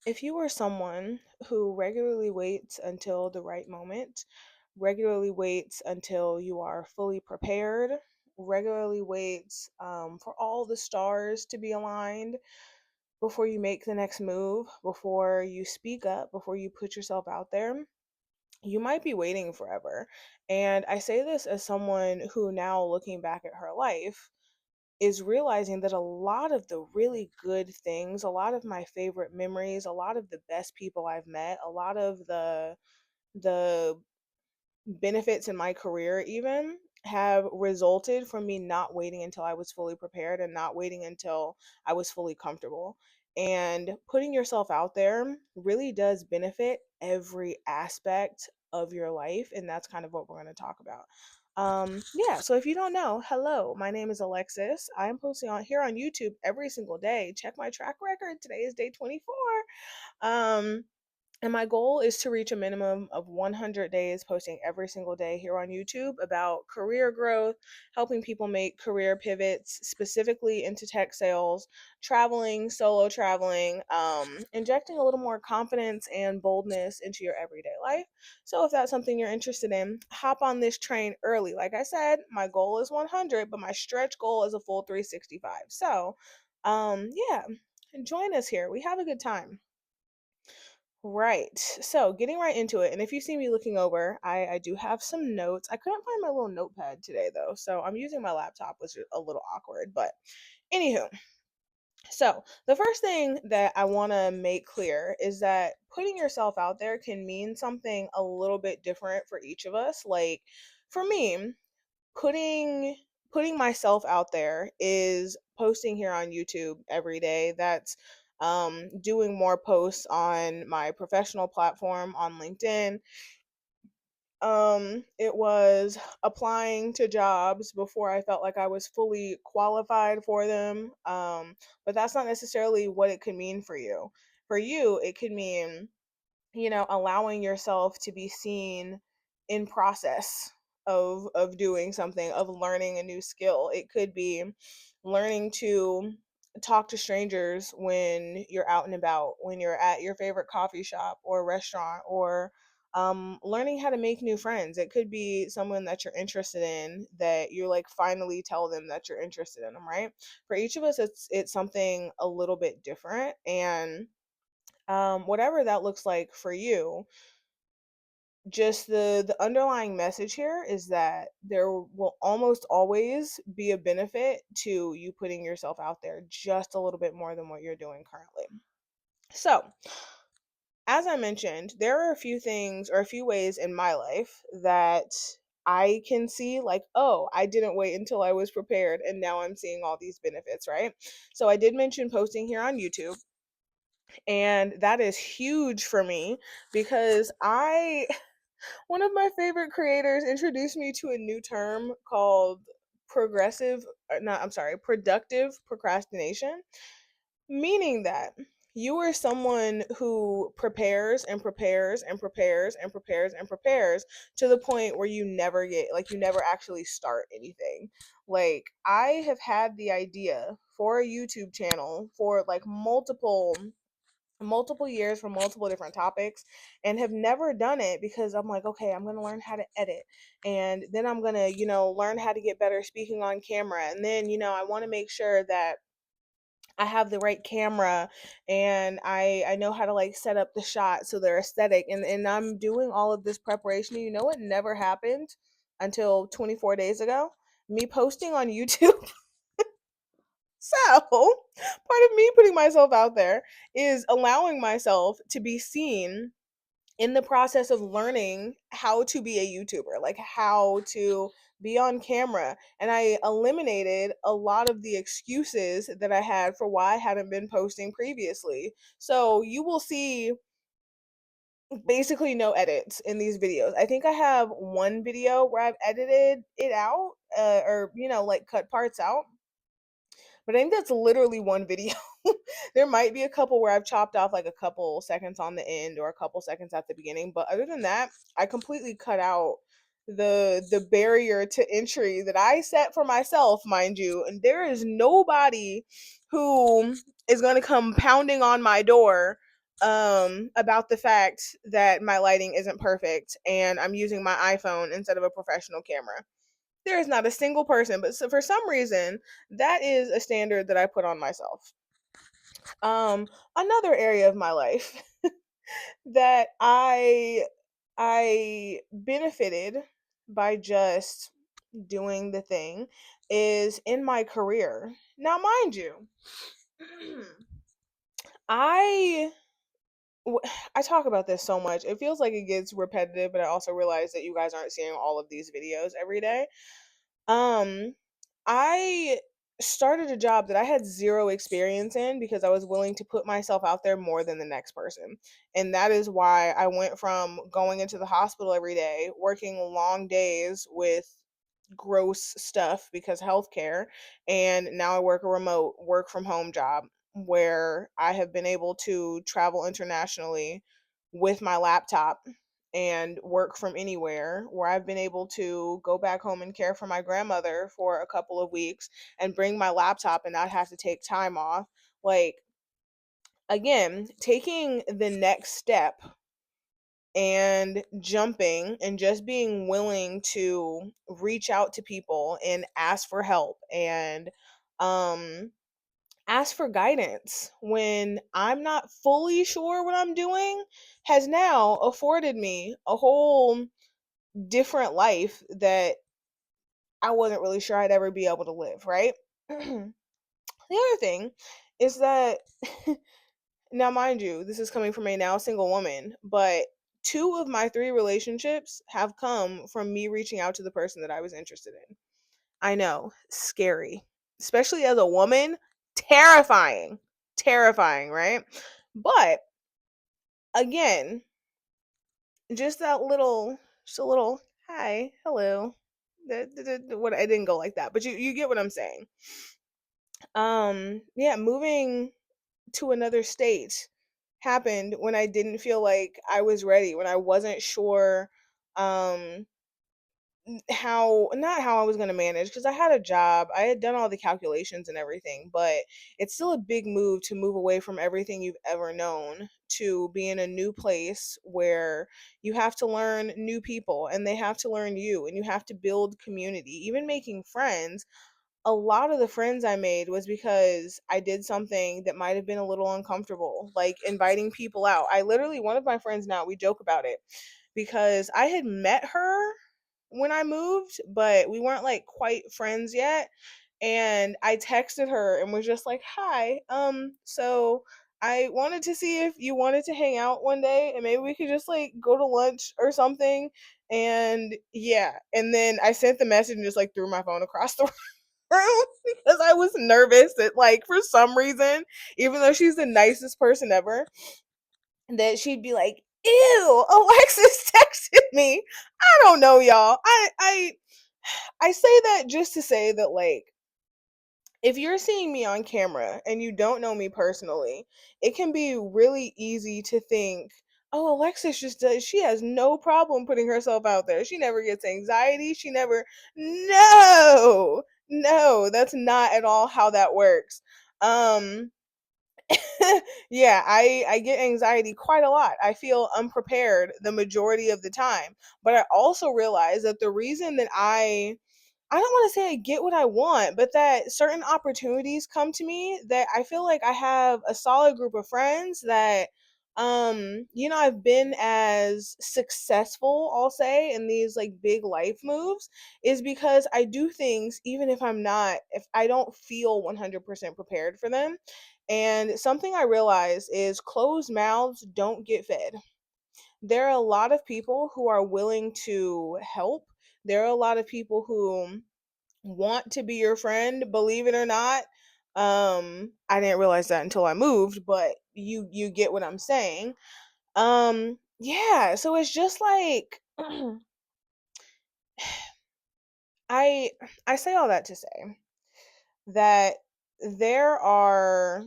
If you are someone who regularly waits until the right moment, regularly waits until you are fully prepared, regularly waits for all the stars to be aligned before you make the next move, before you speak up, before you put yourself out there, you might be waiting forever. And I say this as someone who, now looking back at her life, is realizing that a lot of the really good things, a lot of my favorite memories, a lot of the best people I've met, a lot of the benefits in my career even have resulted from me not waiting until I was fully prepared and not waiting until I was fully comfortable. And putting yourself out there really does benefit every aspect of your life. And that's kind of what we're going to talk about. Yeah, so if you don't know, hello, my name is Alexis. I am posting on here on YouTube every single day. Check my track record. Today is day 24. And my goal is to reach a minimum of 100 days posting every single day here on YouTube about career growth, helping people make career pivots, specifically into tech sales, traveling, solo traveling, injecting a little more confidence and boldness into your everyday life. So if that's something you're interested in, hop on this train early. Like I said, my goal is 100, but my stretch goal is a full 365. So, yeah, join us here. We have a good time. Right. So getting right into it. And if you see me looking over, I do have some notes. I couldn't find my little notepad today though. So I'm using my laptop, which is a little awkward. But anywho, so the first thing that I want to make clear is that putting yourself out there can mean something a little bit different for each of us. Like for me, putting putting myself out there is posting here on YouTube every day. That's doing more posts on my professional platform on LinkedIn. It was applying to jobs before I felt like I was fully qualified for them. But that's not necessarily what it could mean for you. For you, it could mean, allowing yourself to be seen in process of doing something, of learning a new skill. It could be learning to talk to strangers when you're out and about, when you're at your favorite coffee shop or restaurant, or learning how to make new friends. It could be someone that you're interested in, that you like finally tell them that you're interested in them, right? For each of us, it's something a little bit different. And whatever that looks like for you, just the underlying message here is that there will almost always be a benefit to you putting yourself out there just a little bit more than what you're doing currently. So, as I mentioned, there are a few things or a few ways in my life that I can see, like, oh, I didn't wait until I was prepared and now I'm seeing all these benefits, right? So I did mention posting here on YouTube, and that is huge for me because I one of my favorite creators introduced me to a new term called productive procrastination, meaning that you are someone who prepares and prepares and prepares and prepares and prepares to the point where you never actually start anything. Like, I have had the idea for a YouTube channel for like multiple years for multiple different topics, and have never done it because I'm like, okay, I'm going to learn how to edit, and then I'm going to, learn how to get better speaking on camera, and then, I want to make sure that I have the right camera, and I know how to like set up the shot so they're aesthetic, and I'm doing all of this preparation. You know what never happened until 24 days ago? Me posting on YouTube. So, part of me putting myself out there is allowing myself to be seen in the process of learning how to be a YouTuber, like how to be on camera. And I eliminated a lot of the excuses that I had for why I hadn't been posting previously. So, you will see basically no edits in these videos. I think I have one video where I've edited it out, or, like cut parts out, but I think that's literally one video. There might be a couple where I've chopped off like a couple seconds on the end or a couple seconds at the beginning, but other than that, I completely cut out the barrier to entry that I set for myself, mind you. And there is nobody who is going to come pounding on my door about the fact that my lighting isn't perfect and I'm using my iPhone instead of a professional camera. There is not a single person, but so for some reason, that is a standard that I put on myself. Another area of my life that I benefited by just doing the thing is in my career. Now, mind you, I w- I talk about this so much. It feels like it gets repetitive, but I also realize that you guys aren't seeing all of these videos every day. Um, I started a job that I had zero experience in because I was willing to put myself out there more than the next person. And that is why I went from going into the hospital every day, working long days with gross stuff because healthcare, and now I work a remote work from home job where I have been able to travel internationally with my laptop and work from anywhere, where I've been able to go back home and care for my grandmother for a couple of weeks and bring my laptop and not have to take time off. Like, again, taking the next step and jumping and just being willing to reach out to people and ask for help and um ask for guidance when I'm not fully sure what I'm doing has now afforded me a whole different life that I wasn't really sure I'd ever be able to live, right? The other thing is that now, mind you, this is coming from a now single woman, but two of my three relationships have come from me reaching out to the person that I was interested in. I know, scary, especially as a woman, terrifying, terrifying, right? But again, just a little hi, hello. What I didn't go like that, but you get what I'm saying. Yeah, moving to another state happened when I didn't feel like I was ready, when I wasn't sure um how not how I was going to manage because I had a job. I had done all the calculations and everything, but it's still a big move to move away from everything you've ever known to be in a new place where you have to learn new people and they have to learn you and you have to build community. Even making friends, a lot of the friends I made was because I did something that might have been a little uncomfortable, like inviting people out. I literally, one of my friends now, we joke about it because I had met her when I moved, but we weren't like quite friends yet. And I texted her and was just like, "Hi, so I wanted to see if you wanted to hang out one day and maybe we could just like go to lunch or something." And yeah, and then I sent the message and just like threw my phone across the room because I was nervous that like for some reason, even though she's the nicest person ever, that she'd be like, "Ew, Alexis texted me." I don't know, y'all. I say that just to say that like if you're seeing me on camera and you don't know me personally, it can be really easy to think, "Oh, Alexis just does, she has no problem putting herself out there. She never gets anxiety. She never." No. No, that's not at all how that works. Um yeah, I get anxiety quite a lot. I feel unprepared the majority of the time. But I also realize that the reason that I don't want to say I get what I want, but that certain opportunities come to me that I feel like I have a solid group of friends that I've been as successful, I'll say, in these like big life moves is because I do things even if I don't feel 100% prepared for them. And something I realize is closed mouths don't get fed. There are a lot of people who are willing to help. There are a lot of people who want to be your friend, believe it or not. I didn't realize that until I moved, but you get what I'm saying. Yeah, so it's just like I I say all that to say that there are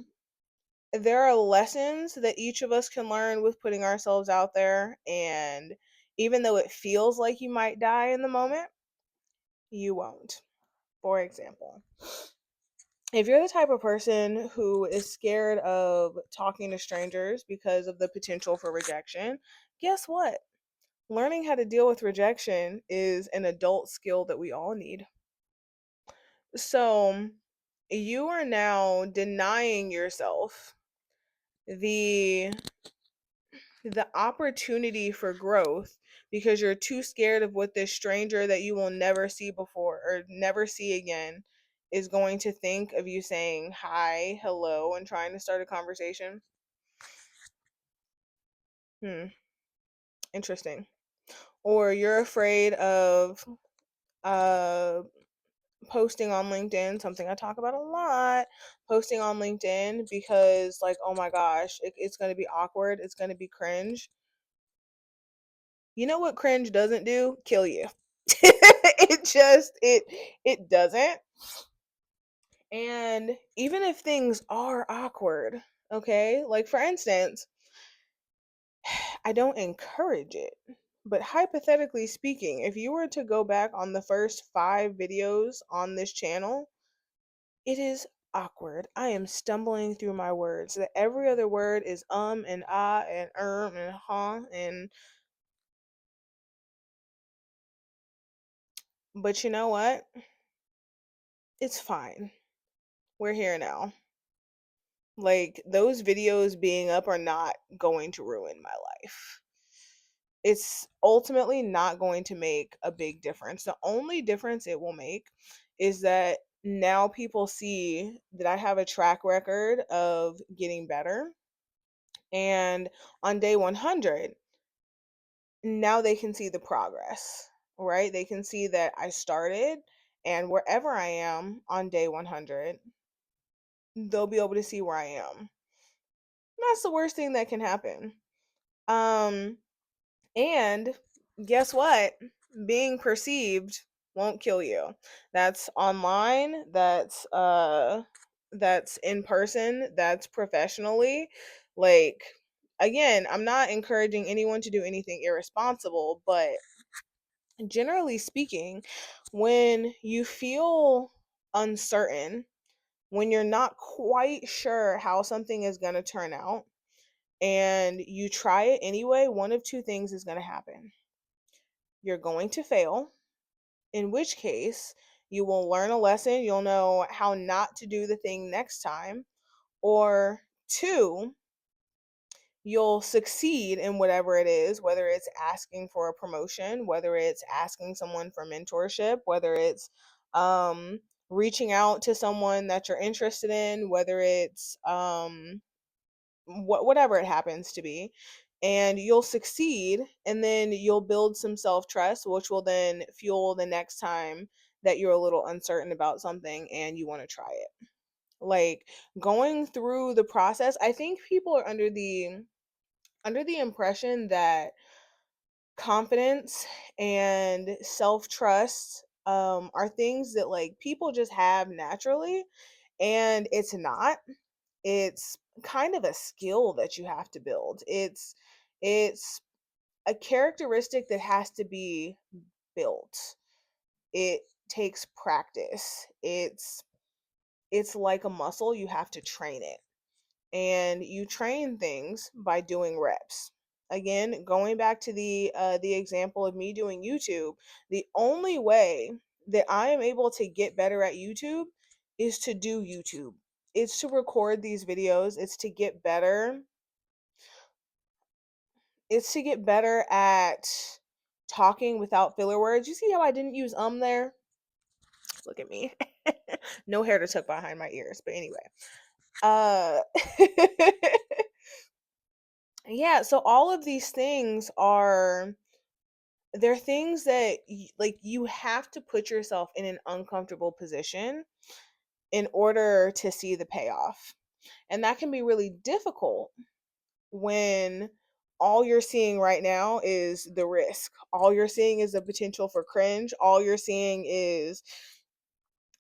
there are lessons that each of us can learn with putting ourselves out there, and even though it feels like you might die in the moment, you won't. For example, If you're the type of person who is scared of talking to strangers because of the potential for rejection, guess what? Learning how to deal with rejection is an adult skill that we all need. So, you are now denying yourself the opportunity for growth because you're too scared of what this stranger that you will never see before or never see again is going to think of you saying hi, hello, and trying to start a conversation. Hmm, interesting. Or you're afraid of uh posting on LinkedIn, something I talk about a lot, posting on LinkedIn because like, oh my gosh, it's going to be awkward, it's going to be cringe. You know what cringe doesn't do? Kill you. It doesn't. And even if things are awkward, okay? Like for instance, I don't encourage it. But hypothetically speaking, if you were to go back on the first 5 videos on this channel, it is awkward. I am stumbling through my words. That every other word is and ah and and huh and but you know what? It's fine. We're here now. Like those videos being up are not going to ruin my life. It's ultimately not going to make a big difference. The only difference it will make is that now people see that I have a track record of getting better. And on day 100, now they can see the progress, right? They can see that I started, and wherever I am on day 100, they'll be able to see where I am. That's the worst thing that can happen. Um, and guess what? Being perceived won't kill you. That's online, that's in person, that's professionally. Like again, I'm not encouraging anyone to do anything irresponsible, but generally speaking, when you feel uncertain, when you're not quite sure how something is going to turn out, and you try it anyway, one of two things is going to happen. You're going to fail, in which case, you will learn a lesson, you'll know how not to do the thing next time, or two, you'll succeed in whatever it is, whether it's asking for a promotion, whether it's asking someone for mentorship, whether it's um, reaching out to someone that you're interested in, whether it's whatever it happens to be. And you'll succeed, and then you'll build some self trust, which will then fuel the next time that you're a little uncertain about something and you want to try it. Like going through the process, I think people are under the impression that confidence and self-trust are things that like people just have naturally, and it's not. It's kind of a skill that you have to build. It's a characteristic that has to be built. It takes practice. It's like a muscle, you have to train it, and you train things by doing reps. Again, going back to the example of me doing YouTube, the only way that I am able to get better at YouTube is to do YouTube. It's to record these videos, it's to get better. It's to get better at talking without filler words. You see how I didn't use there? Look at me. No hair to tuck behind my ears, but anyway. Uh yeah, so all of these things are they're things that like you have to put yourself in an uncomfortable position in order to see the payoff. And that can be really difficult when all you're seeing right now is the risk. All you're seeing is the potential for cringe. All you're seeing is,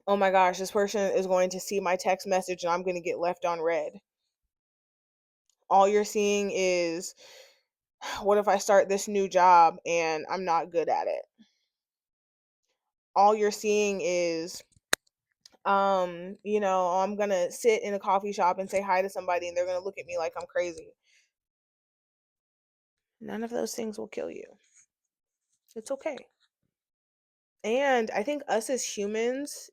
oh my gosh, this person is going to see my text message and I'm going to get left on red. All you're seeing is, what if I start this new job and I'm not good at it? All you're seeing is, I'm gonna sit in a coffee shop and say hi to somebody and they're gonna look at me like I'm crazy. None of those things will kill you. It's okay. And I think us as humans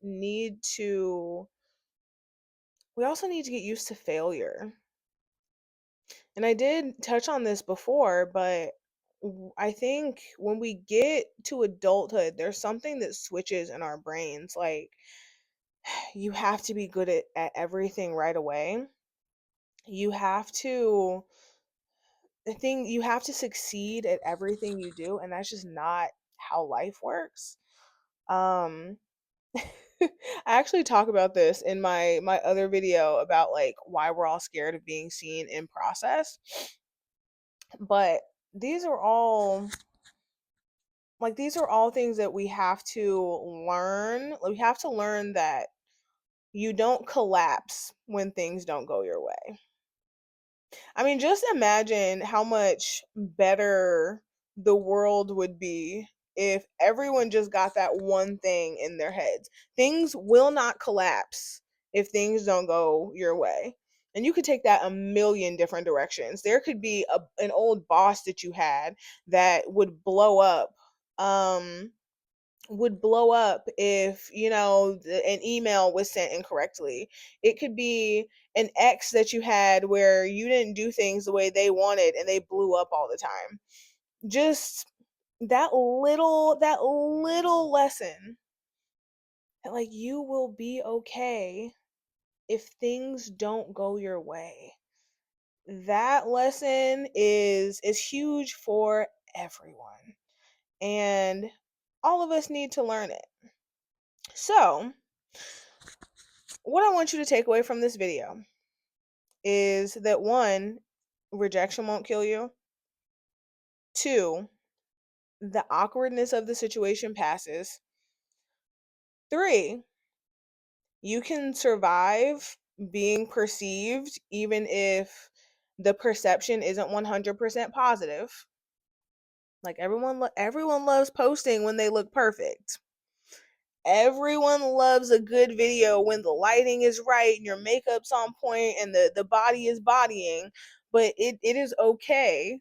we also need to get used to failure. And I did touch on this before, but I think when we get to adulthood, there's something that switches in our brains. Like, you have to be good at everything right away. You have to, you have to succeed at everything you do, and that's just not how life works. Um, I actually talk about this in my other video about like why we're all scared of being seen in process. But these are all these are all things that we have to learn. We have to learn that you don't collapse when things don't go your way. I mean, just imagine how much better the world would be if everyone just got that one thing in their heads. Things will not collapse if things don't go your way. And you could take that a million different directions. There could be an old boss that you had that would blow up if an email was sent incorrectly. It could be an ex that you had where you didn't do things the way they wanted and they blew up all the time. Just that little lesson that like you will be okay if things don't go your way. That lesson is huge for everyone, and all of us need to learn it. So what I want you to take away from this video is that one, rejection won't kill you. Two, the awkwardness of the situation passes. Three, you can survive being perceived even if the perception isn't 100% positive. Like everyone loves posting when they look perfect. Everyone loves a good video when the lighting is right and your makeup's on point and the body is bodying. But it is okay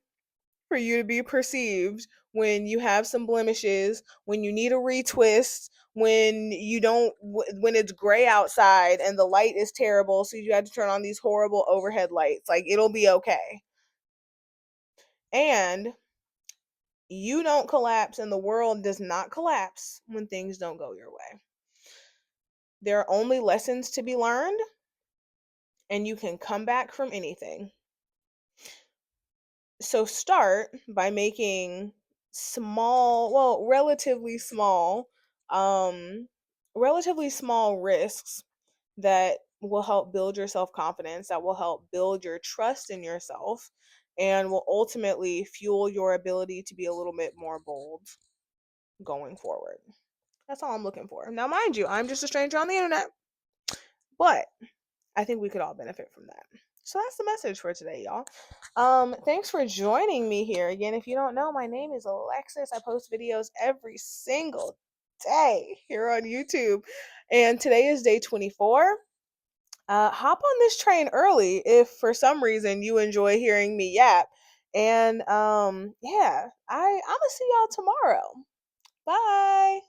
for you to be perceived when you have some blemishes, when you need a retwist, when you don't, when it's gray outside and the light is terrible, so you have to turn on these horrible overhead lights. Like, it'll be okay. And you don't collapse, and the world does not collapse when things don't go your way. There are only lessons to be learned, and you can come back from anything. So start by making um, relatively small risks that will help build your self confidence, that will help build your trust in yourself, and will ultimately fuel your ability to be a little bit more bold going forward. That's all I'm looking for. Now, mind you, I'm just a stranger on the internet, but I think we could all benefit from that. So that's the message for today, y'all. Thanks for joining me here again. If you don't know, my name is Alexis. I post videos every single day here on YouTube, and today is day 24. Hop on this train early if for some reason you enjoy hearing me yap. And yeah, I'm gonna see y'all tomorrow. Bye.